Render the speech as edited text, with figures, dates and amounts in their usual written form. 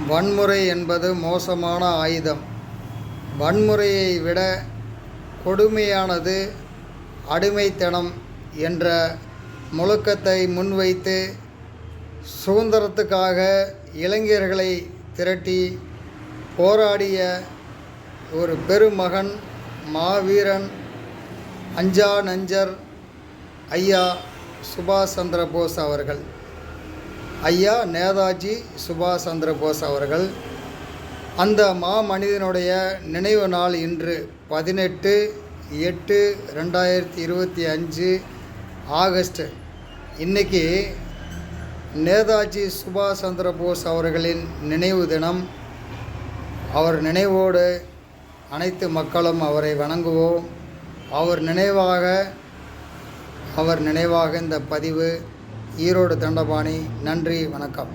வன்முறை என்பது மோசமான ஆயுதம். வன்முறையை விட கொடுமையானது அடிமைத்தனம் என்ற முழக்கத்தை முன்வைத்து சுதந்திரத்துக்காக இளைஞர்களை திரட்டி போராடிய ஒரு பெருமகன், மாவீரன், அஞ்சா நஞ்சர் ஐயா சுபாஷ் சந்திர போஸ் அவர்கள். ஐயா நேதாஜி சுபாஷ் சந்திர போஸ் அவர்கள். அந்த மாமனிதனுடைய நினைவு நாள் இன்று 18/8/2025 ஆகஸ்ட். இன்றைக்கி நேதாஜி சுபாஷ் சந்திர போஸ் அவர்களின் நினைவு தினம். அவர் நினைவோடு அனைத்து மக்களும் அவரை வணங்குவோம். அவர் நினைவாக இந்த பதிவு. ஈரோடு தண்டபாணி. நன்றி, வணக்கம்.